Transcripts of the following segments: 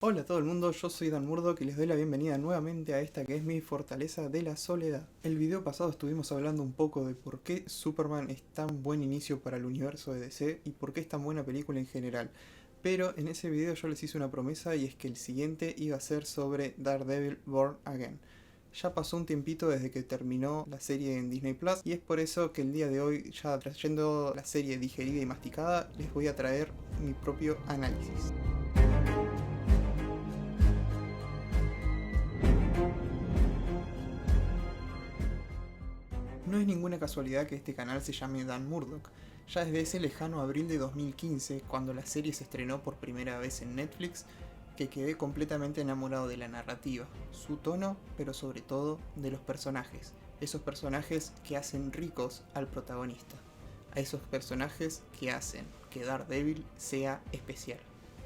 Hola a todo el mundo, yo soy Dan Murdock y les doy la bienvenida nuevamente a esta que es mi fortaleza de la soledad. El video pasado estuvimos hablando un poco de por qué Superman es tan buen inicio para el universo de DC y por qué es tan buena película en general. Pero en ese video yo les hice una promesa y es que el siguiente iba a ser sobre Daredevil Born Again. Ya pasó un tiempito desde que terminó la serie en Disney Plus y es por eso que el día de hoy, ya trayendo la serie digerida y masticada, les voy a traer mi propio análisis. No es ninguna casualidad que este canal se llame Dan Murdock. Ya desde ese lejano abril de 2015, cuando la serie se estrenó por primera vez en Netflix, que quedé completamente enamorado de la narrativa, su tono, pero sobre todo de los personajes. Esos personajes que hacen ricos al protagonista. A esos personajes que hacen que Daredevil sea especial.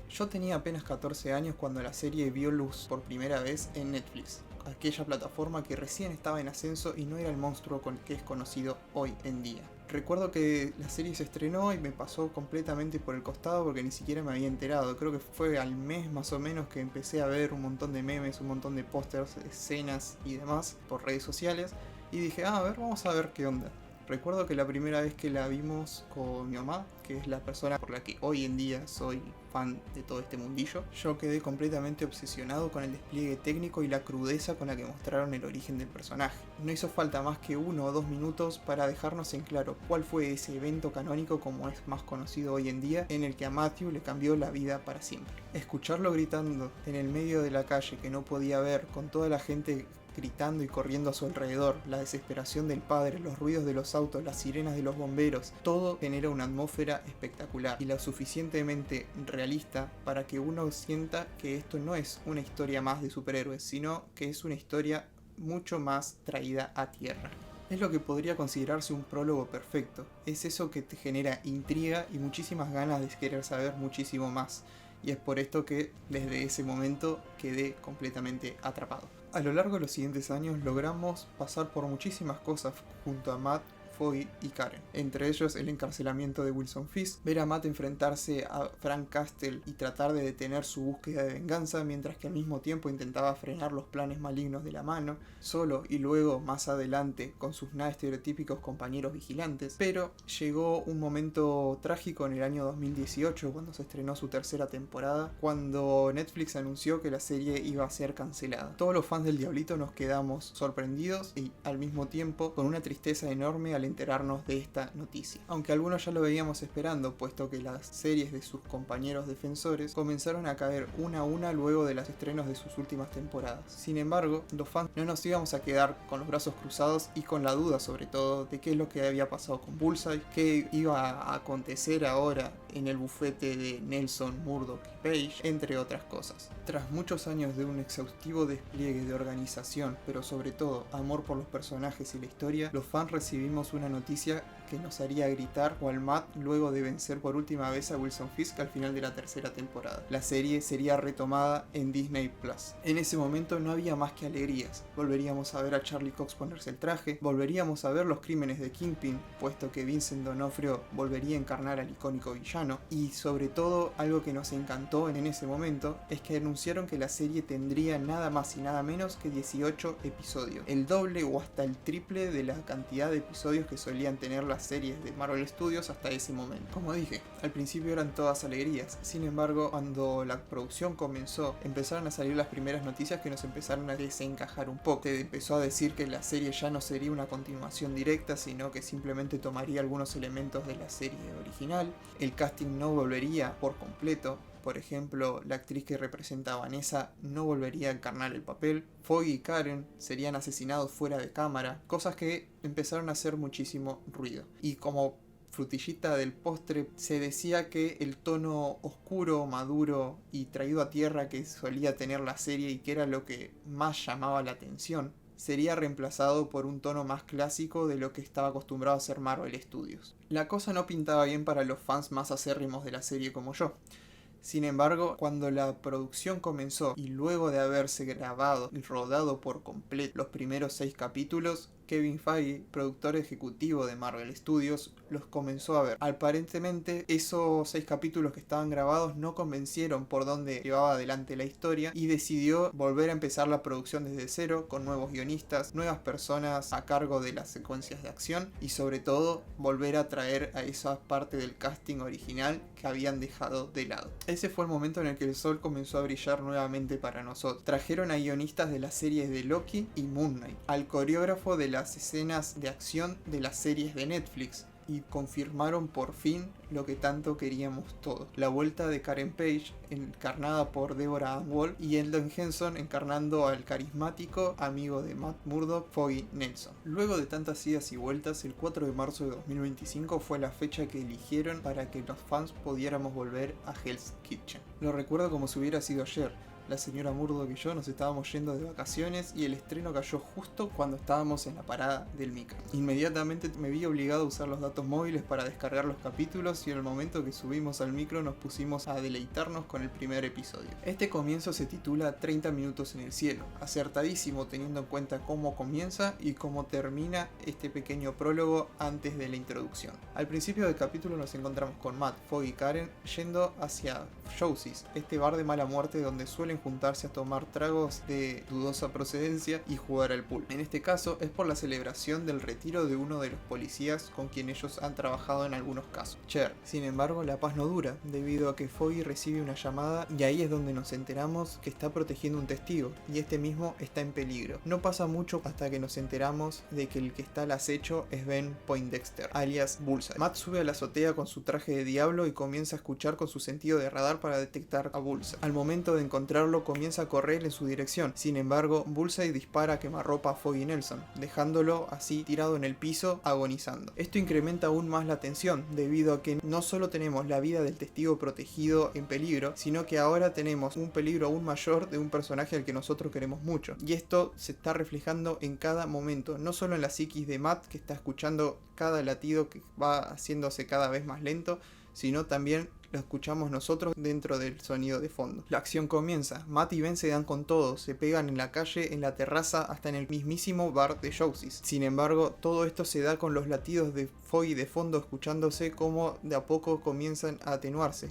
Yo tenía apenas 14 años cuando la serie vio luz por primera vez en Netflix, aquella plataforma que recién estaba en ascenso y no era el monstruo con que es conocido hoy en día. Recuerdo que la serie se estrenó y me pasó completamente por el costado porque ni siquiera me había enterado. Creo que fue al mes más o menos que empecé a ver un montón de memes, un montón de pósters, escenas y demás por redes sociales y dije, a ver, vamos a ver qué onda. Recuerdo que la primera vez que la vimos con mi mamá, que es la persona por la que hoy en día soy fan de todo este mundillo, yo quedé completamente obsesionado con el despliegue técnico y la crudeza con la que mostraron el origen del personaje. No hizo falta más que 1 o 2 minutos para dejarnos en claro cuál fue ese evento canónico, como es más conocido hoy en día, en el que a Matthew le cambió la vida para siempre. Escucharlo gritando en el medio de la calle que no podía ver, con toda la gente gritando y corriendo a su alrededor, la desesperación del padre, los ruidos de los autos, las sirenas de los bomberos, todo genera una atmósfera espectacular y lo suficientemente realista para que uno sienta que esto no es una historia más de superhéroes, sino que es una historia mucho más traída a tierra. Es lo que podría considerarse un prólogo perfecto, es eso que te genera intriga y muchísimas ganas de querer saber muchísimo más. Y es por esto que desde ese momento quedé completamente atrapado. A lo largo de los siguientes años logramos pasar por muchísimas cosas junto a Matt, Foggy y Karen. Entre ellos el encarcelamiento de Wilson Fisk, ver a Matt enfrentarse a Frank Castle y tratar de detener su búsqueda de venganza mientras que al mismo tiempo intentaba frenar los planes malignos de la mano, solo y luego más adelante con sus nada estereotípicos compañeros vigilantes. Pero llegó un momento trágico en el año 2018 cuando se estrenó su tercera temporada, cuando Netflix anunció que la serie iba a ser cancelada. Todos los fans del Diablito nos quedamos sorprendidos y al mismo tiempo con una tristeza enorme al enterarnos de esta noticia. Aunque algunos ya lo veíamos esperando, puesto que las series de sus compañeros defensores comenzaron a caer una a una luego de los estrenos de sus últimas temporadas. Sin embargo, los fans no nos íbamos a quedar con los brazos cruzados y con la duda sobre todo de qué es lo que había pasado con Bullseye, qué iba a acontecer ahora en el bufete de Nelson, Murdock y Page, entre otras cosas. Tras muchos años de un exhaustivo despliegue de organización, pero sobre todo amor por los personajes y la historia, los fans recibimos una noticia que nos haría gritar cual Matt luego de vencer por última vez a Wilson Fisk al final de la tercera temporada. La serie sería retomada en Disney Plus. En ese momento no había más que alegrías. Volveríamos a ver a Charlie Cox ponerse el traje, volveríamos a ver los crímenes de Kingpin, puesto que Vincent D'Onofrio volvería a encarnar al icónico villano, y sobre todo algo que nos encantó en ese momento es que anunciaron que la serie tendría nada más y nada menos que 18 episodios, el doble o hasta el triple de la cantidad de episodios que solían tener las series de Marvel Studios hasta ese momento. Como dije, al principio eran todas alegrías, sin embargo, cuando la producción comenzó, empezaron a salir las primeras noticias que nos empezaron a desencajar un poco. Se empezó a decir que la serie ya no sería una continuación directa, sino que simplemente tomaría algunos elementos de la serie original, el casting no volvería por completo. Por ejemplo, la actriz que representa a Vanessa no volvería a encarnar el papel, Foggy y Karen serían asesinados fuera de cámara, cosas que empezaron a hacer muchísimo ruido. Y como frutillita del postre, se decía que el tono oscuro, maduro y traído a tierra que solía tener la serie y que era lo que más llamaba la atención, sería reemplazado por un tono más clásico de lo que estaba acostumbrado a hacer Marvel Studios. La cosa no pintaba bien para los fans más acérrimos de la serie como yo. Sin embargo, cuando la producción comenzó y luego de haberse grabado y rodado por completo los primeros 6 capítulos, Kevin Feige, productor ejecutivo de Marvel Studios, los comenzó a ver. Aparentemente esos 6 capítulos que estaban grabados no convencieron por dónde llevaba adelante la historia y decidió volver a empezar la producción desde cero, con nuevos guionistas, nuevas personas a cargo de las secuencias de acción y sobre todo volver a traer a esa parte del casting original que habían dejado de lado. Ese fue el momento en el que el sol comenzó a brillar nuevamente para nosotros. Trajeron a guionistas de las series de Loki y Moon Knight, al coreógrafo de las escenas de acción de las series de Netflix, y confirmaron por fin lo que tanto queríamos todos: la vuelta de Karen Page, encarnada por Deborah Ann Woll, y Eldon Henson encarnando al carismático amigo de Matt Murdock, Foggy Nelson. Luego de tantas idas y vueltas, el 4 de marzo de 2025 fue la fecha que eligieron para que los fans pudiéramos volver a Hell's Kitchen. Lo recuerdo como si hubiera sido ayer. La señora Murdock y yo nos estábamos yendo de vacaciones y el estreno cayó justo cuando estábamos en la parada del micro. Inmediatamente me vi obligado a usar los datos móviles para descargar los capítulos y en el momento que subimos al micro nos pusimos a deleitarnos con el primer episodio. Este comienzo se titula 30 minutos en el cielo, acertadísimo teniendo en cuenta cómo comienza y cómo termina este pequeño prólogo antes de la introducción. Al principio del capítulo nos encontramos con Matt, Foggy y Karen yendo hacia Showsies, este bar de mala muerte donde suelen juntarse a tomar tragos de dudosa procedencia y jugar al pool. En este caso es por la celebración del retiro de uno de los policías con quien ellos han trabajado en algunos casos, Cher. Sin embargo, la paz no dura, debido a que Foggy recibe una llamada y ahí es donde nos enteramos que está protegiendo un testigo y este mismo está en peligro. No pasa mucho hasta que nos enteramos de que el que está al acecho es Ben Poindexter, alias Bullseye. Matt sube a la azotea con su traje de diablo y comienza a escuchar con su sentido de radar para detectar a Bullseye. Al momento de encontrarlo, comienza a correr en su dirección. Sin embargo, Bullseye dispara a quemarropa a Foggy Nelson, dejándolo así tirado en el piso, agonizando. Esto incrementa aún más la tensión, debido a que no solo tenemos la vida del testigo protegido en peligro, sino que ahora tenemos un peligro aún mayor de un personaje al que nosotros queremos mucho. Y esto se está reflejando en cada momento, no solo en la psiquis de Matt, que está escuchando cada latido que va haciéndose cada vez más lento, sino también lo escuchamos nosotros dentro del sonido de fondo. La acción comienza. Matt y Ben se dan con todo, se pegan en la calle, en la terraza, hasta en el mismísimo bar de Showsies. Sin embargo, todo esto se da con los latidos de Foggy de fondo escuchándose como de a poco comienzan a atenuarse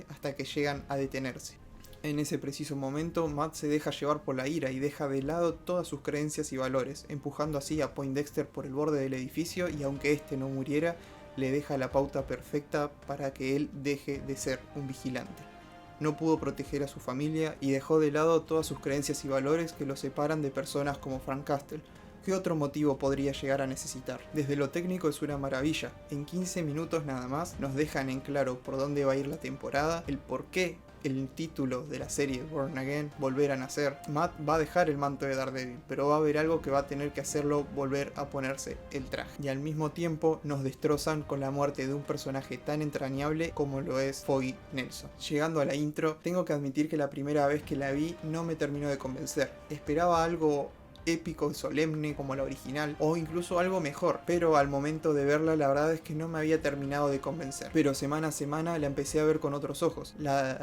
hasta que llegan a detenerse. En ese preciso momento, Matt se deja llevar por la ira y deja de lado todas sus creencias y valores, empujando así a Poindexter por el borde del edificio y aunque este no muriera, le deja la pauta perfecta para que él deje de ser un vigilante. No pudo proteger a su familia y dejó de lado todas sus creencias y valores que lo separan de personas como Frank Castle. ¿Qué otro motivo podría llegar a necesitar? Desde lo técnico es una maravilla. En 15 minutos nada más nos dejan en claro por dónde va a ir la temporada, el por qué el título de la serie Born Again, Volver a Nacer. Matt va a dejar el manto de Daredevil, pero va a haber algo que va a tener que hacerlo volver a ponerse el traje. Y al mismo tiempo nos destrozan con la muerte de un personaje tan entrañable como lo es Foggy Nelson. Llegando a la intro, tengo que admitir que la primera vez que la vi no me terminó de convencer. Esperaba algo épico y solemne como la original, o incluso algo mejor, pero al momento de verla la verdad es que no me había terminado de convencer. Pero semana a semana la empecé a ver con otros ojos.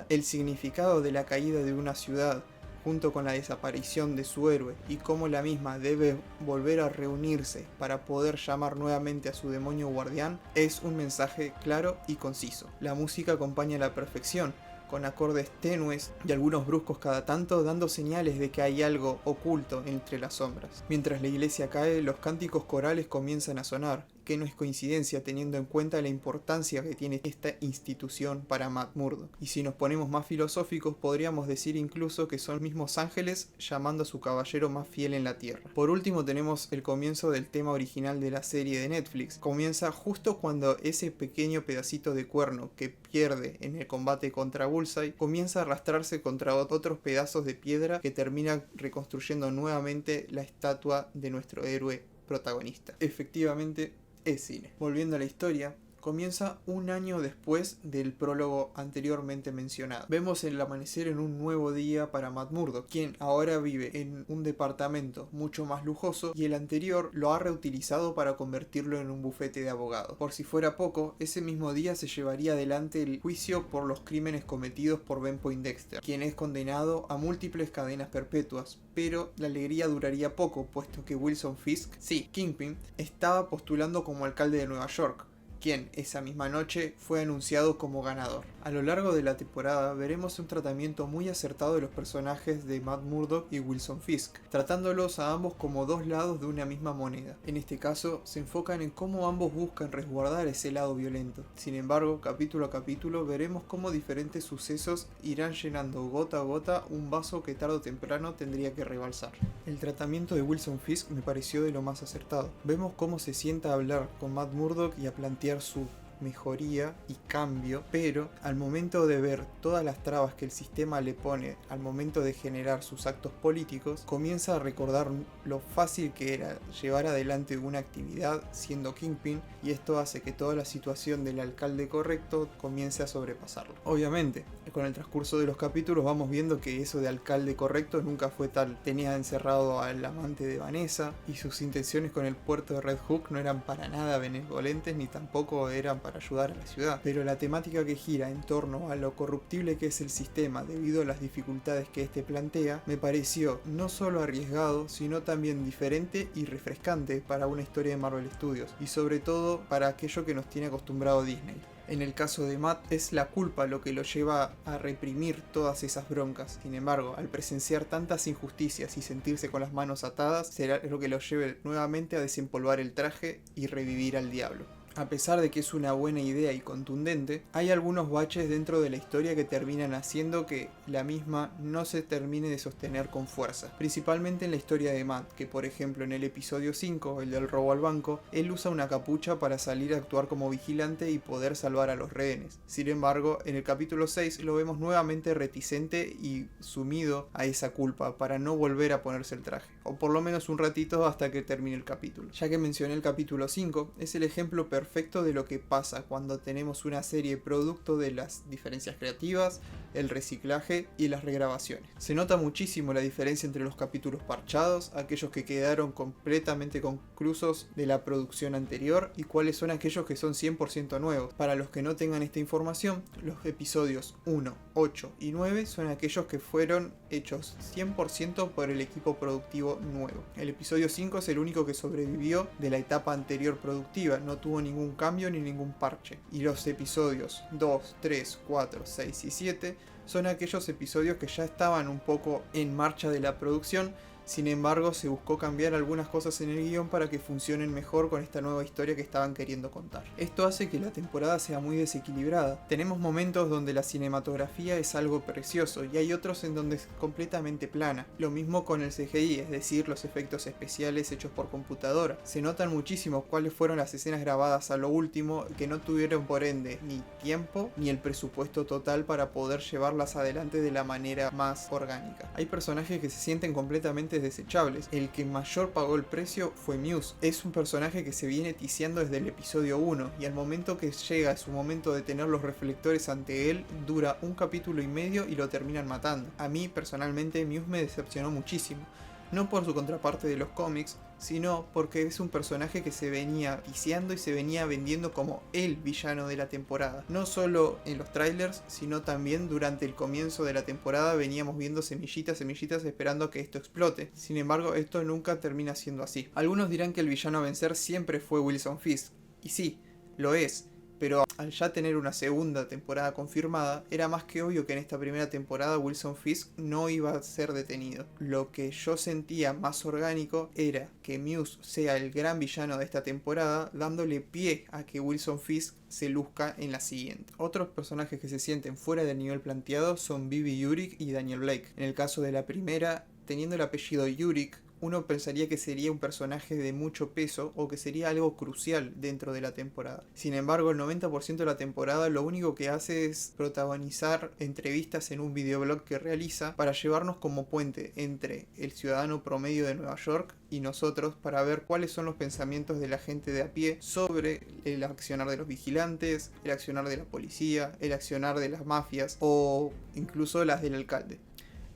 El significado de la caída de una ciudad, junto con la desaparición de su héroe, y cómo la misma debe volver a reunirse para poder llamar nuevamente a su demonio guardián, es un mensaje claro y conciso. La música acompaña a la perfección, con acordes tenues y algunos bruscos cada tanto, dando señales de que hay algo oculto entre las sombras. Mientras la iglesia cae, los cánticos corales comienzan a sonar, que no es coincidencia teniendo en cuenta la importancia que tiene esta institución para Matt Murdock. Y si nos ponemos más filosóficos, podríamos decir incluso que son mismos ángeles llamando a su caballero más fiel en la tierra. Por último tenemos el comienzo del tema original de la serie de Netflix. Comienza justo cuando ese pequeño pedacito de cuerno que pierde en el combate contra Bullseye comienza a arrastrarse contra otros pedazos de piedra que terminan reconstruyendo nuevamente la estatua de nuestro héroe protagonista. Efectivamente, es cine. Volviendo a la historia, comienza un año después del prólogo anteriormente mencionado. Vemos el amanecer en un nuevo día para Matt Murdock, quien ahora vive en un departamento mucho más lujoso y el anterior lo ha reutilizado para convertirlo en un bufete de abogados. Por si fuera poco, ese mismo día se llevaría adelante el juicio por los crímenes cometidos por Ben Poindexter, quien es condenado a múltiples cadenas perpetuas, pero la alegría duraría poco, puesto que Wilson Fisk, sí, Kingpin, estaba postulando como alcalde de Nueva York, quien esa misma noche fue anunciado como ganador. A lo largo de la temporada veremos un tratamiento muy acertado de los personajes de Matt Murdock y Wilson Fisk, tratándolos a ambos como dos lados de una misma moneda. En este caso, se enfocan en cómo ambos buscan resguardar ese lado violento. Sin embargo, capítulo a capítulo veremos cómo diferentes sucesos irán llenando gota a gota un vaso que tarde o temprano tendría que rebalsar. El tratamiento de Wilson Fisk me pareció de lo más acertado. Vemos cómo se sienta a hablar con Matt Murdock y a plantear su mejoría y cambio, pero al momento de ver todas las trabas que el sistema le pone al momento de generar sus actos políticos, comienza a recordar lo fácil que era llevar adelante una actividad siendo Kingpin, y esto hace que toda la situación del alcalde correcto comience a sobrepasarlo. Obviamente, con el transcurso de los capítulos vamos viendo que eso de alcalde correcto nunca fue tal. Tenía encerrado al amante de Vanessa y sus intenciones con el puerto de Red Hook no eran para nada benevolentes ni tampoco eran para ayudar a la ciudad. Pero la temática que gira en torno a lo corruptible que es el sistema debido a las dificultades que este plantea me pareció no solo arriesgado sino también diferente y refrescante para una historia de Marvel Studios y sobre todo para aquello que nos tiene acostumbrado Disney. En el caso de Matt es la culpa lo que lo lleva a reprimir todas esas broncas. Sin embargo, al presenciar tantas injusticias y sentirse con las manos atadas, será lo que lo lleve nuevamente a desempolvar el traje y revivir al diablo. A pesar de que es una buena idea y contundente, hay algunos baches dentro de la historia que terminan haciendo que la misma no se termine de sostener con fuerza. Principalmente en la historia de Matt, que por ejemplo en el episodio 5, el del robo al banco, él usa una capucha para salir a actuar como vigilante y poder salvar a los rehenes. Sin embargo, en el capítulo 6 lo vemos nuevamente reticente y sumido a esa culpa para no volver a ponerse el traje, o por lo menos un ratito hasta que termine el capítulo. Ya que mencioné el capítulo 5, es el ejemplo perfecto de lo que pasa cuando tenemos una serie producto de las diferencias creativas, el reciclaje y las regrabaciones. Se nota muchísimo la diferencia entre los capítulos parchados, aquellos que quedaron completamente conclusos de la producción anterior y cuáles son aquellos que son 100% nuevos. Para los que no tengan esta información, los episodios 1, 8 y 9 son aquellos que fueron hechos 100% por el equipo productivo nuevo. El episodio 5 es el único que sobrevivió de la etapa anterior productiva, no tuvo ningún cambio ni ningún parche. Y los episodios 2, 3, 4, 6 y 7 son aquellos episodios que ya estaban un poco en marcha de la producción. Sin embargo, se buscó cambiar algunas cosas en el guión para que funcionen mejor con esta nueva historia que estaban queriendo contar. Esto hace que la temporada sea muy desequilibrada. Tenemos momentos donde la cinematografía es algo precioso y hay otros en donde es completamente plana. Lo mismo con el CGI, es decir, los efectos especiales hechos por computadora. Se notan muchísimo cuáles fueron las escenas grabadas a lo último que no tuvieron por ende ni tiempo ni el presupuesto total para poder llevarlas adelante de la manera más orgánica. Hay personajes que se sienten completamente desechables. El que mayor pagó el precio fue Muse. Es un personaje que se viene ticiando desde el episodio 1 y al momento que llega su momento de tener los reflectores ante él, dura un capítulo y medio y lo terminan matando. A mí personalmente Muse me decepcionó muchísimo. No por su contraparte de los cómics, sino porque es un personaje que se venía viciando y se venía vendiendo como el villano de la temporada. No solo en los trailers, sino también durante el comienzo de la temporada veníamos viendo semillitas esperando a que esto explote. Sin embargo, esto nunca termina siendo así. Algunos dirán que el villano a vencer siempre fue Wilson Fisk, y sí, lo es. Pero al ya tener una segunda temporada confirmada, era más que obvio que en esta primera temporada Wilson Fisk no iba a ser detenido. Lo que yo sentía más orgánico era que Muse sea el gran villano de esta temporada, dándole pie a que Wilson Fisk se luzca en la siguiente. Otros personajes que se sienten fuera del nivel planteado son Bibi Yurik y Daniel Blake. En el caso de la primera, teniendo el apellido Yurik uno pensaría que sería un personaje de mucho peso o que sería algo crucial dentro de la temporada. Sin embargo, el 90% de la temporada lo único que hace es protagonizar entrevistas en un videoblog que realiza para llevarnos como puente entre el ciudadano promedio de Nueva York y nosotros, para ver cuáles son los pensamientos de la gente de a pie sobre el accionar de los vigilantes, el accionar de la policía, el accionar de las mafias o incluso las del alcalde.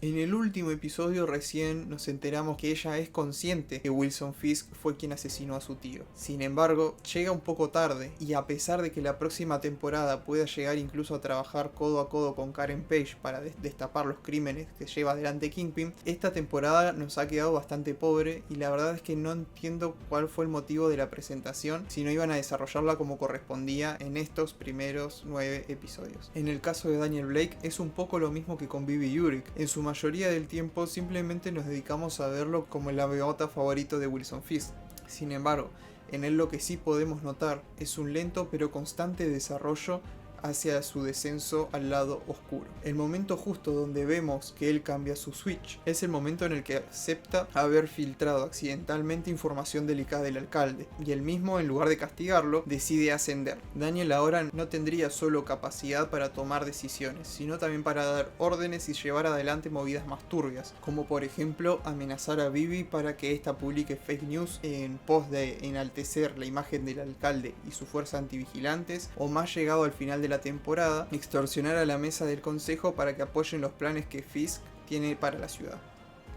En el último episodio recién nos enteramos que ella es consciente que Wilson Fisk fue quien asesinó a su tío. Sin embargo, llega un poco tarde, y a pesar de que la próxima temporada pueda llegar incluso a trabajar codo a codo con Karen Page para destapar los crímenes que lleva adelante Kingpin, esta temporada nos ha quedado bastante pobre y la verdad es que no entiendo cuál fue el motivo de la presentación, si no iban a desarrollarla como correspondía en estos primeros 9 episodios. En el caso de Daniel Blake es un poco lo mismo que con Bibi Yurik. En su mayoría del tiempo simplemente nos dedicamos a verlo como el amigota favorito de Wilson Fisk. Sin embargo, en él lo que sí podemos notar es un lento pero constante desarrollo hacia su descenso al lado oscuro. El momento justo donde vemos que él cambia su switch es el momento en el que acepta haber filtrado accidentalmente información delicada del alcalde, y él mismo, en lugar de castigarlo, decide ascender. Daniel ahora no tendría solo capacidad para tomar decisiones, sino también para dar órdenes y llevar adelante movidas más turbias, como por ejemplo amenazar a Bibi para que ésta publique fake news en pos de enaltecer la imagen del alcalde y su fuerza antivigilantes, o más llegado al final de la temporada, extorsionar a la mesa del consejo para que apoyen los planes que Fisk tiene para la ciudad.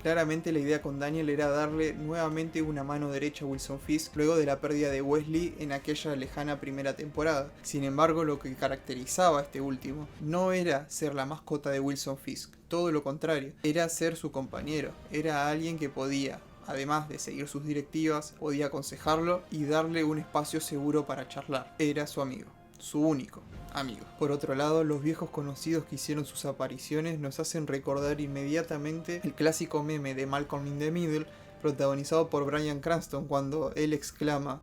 Claramente la idea con Daniel era darle nuevamente una mano derecha a Wilson Fisk luego de la pérdida de Wesley en aquella lejana primera temporada. Sin embargo, lo que caracterizaba a este último no era ser la mascota de Wilson Fisk, todo lo contrario, era ser su compañero, era alguien que podía, además de seguir sus directivas, podía aconsejarlo y darle un espacio seguro para charlar. Era su amigo, su único amigo. Por otro lado, los viejos conocidos que hicieron sus apariciones nos hacen recordar inmediatamente el clásico meme de Malcolm in the Middle, protagonizado por Bryan Cranston, cuando él exclama: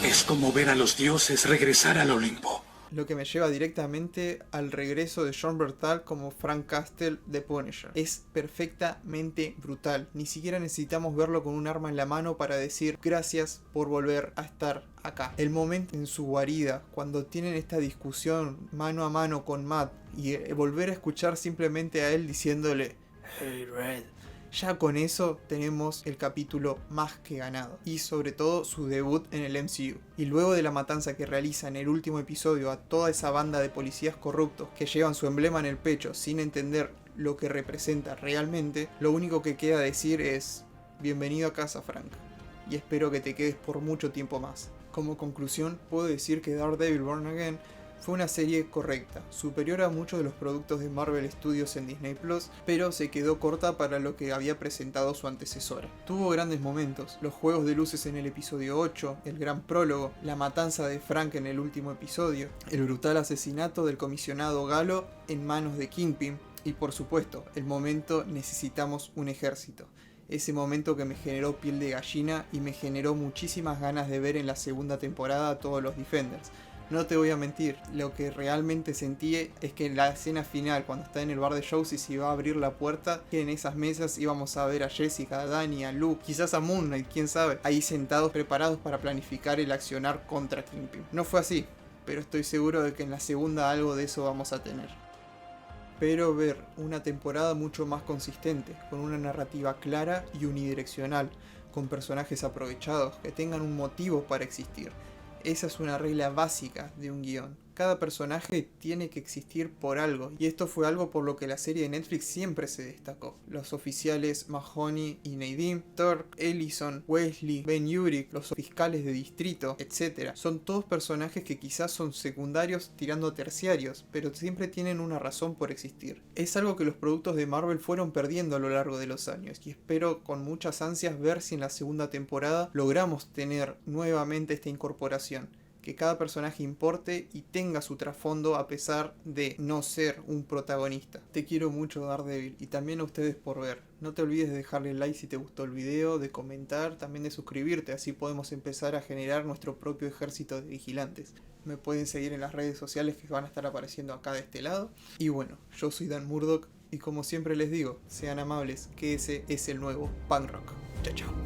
"Es como ver a los dioses regresar al Olimpo". Lo que me lleva directamente al regreso de Jon Bernthal como Frank Castle de Punisher. Es perfectamente brutal. Ni siquiera necesitamos verlo con un arma en la mano para decir gracias por volver a estar acá. El momento en su guarida, cuando tienen esta discusión mano a mano con Matt, y volver a escuchar simplemente a él diciéndole "Hey Red", ya con eso tenemos el capítulo más que ganado, y sobre todo su debut en el MCU. Y luego de la matanza que realiza en el último episodio a toda esa banda de policías corruptos que llevan su emblema en el pecho sin entender lo que representa realmente, lo único que queda decir es: bienvenido a casa, Frank, y espero que te quedes por mucho tiempo más. Como conclusión, puedo decir que Daredevil Born Again fue una serie correcta, superior a muchos de los productos de Marvel Studios en Disney Plus, pero se quedó corta para lo que había presentado su antecesora. Tuvo grandes momentos, los juegos de luces en el episodio 8, el gran prólogo, la matanza de Frank en el último episodio, el brutal asesinato del comisionado Galo en manos de Kingpin, y por supuesto, el momento necesitamos un ejército. Ese momento que me generó piel de gallina y me generó muchísimas ganas de ver en la segunda temporada a todos los Defenders. No te voy a mentir, lo que realmente sentí es que en la escena final, cuando está en el bar de Josie y se iba a abrir la puerta, que en esas mesas íbamos a ver a Jessica, a Dani, a Luke, quizás a Moon Knight, quién sabe, ahí sentados preparados para planificar el accionar contra Kingpin. No fue así, pero estoy seguro de que en la segunda algo de eso vamos a tener. Espero ver una temporada mucho más consistente, con una narrativa clara y unidireccional, con personajes aprovechados que tengan un motivo para existir. Esa es una regla básica de un guión. Cada personaje tiene que existir por algo, y esto fue algo por lo que la serie de Netflix siempre se destacó. Los oficiales Mahoney y Nadeem, Turk, Ellison, Wesley, Ben Urich, los fiscales de distrito, etc. Son todos personajes que quizás son secundarios tirando a terciarios, pero siempre tienen una razón por existir. Es algo que los productos de Marvel fueron perdiendo a lo largo de los años, y espero con muchas ansias ver si en la segunda temporada logramos tener nuevamente esta incorporación. Que cada personaje importe y tenga su trasfondo a pesar de no ser un protagonista. Te quiero mucho, Daredevil, y también a ustedes por ver. No te olvides de dejarle like si te gustó el video, de comentar, también de suscribirte, así podemos empezar a generar nuestro propio ejército de vigilantes. Me pueden seguir en las redes sociales que van a estar apareciendo acá de este lado. Y bueno, yo soy Dan Murdock y como siempre les digo, sean amables, que ese es el nuevo punk rock. Chao, chao.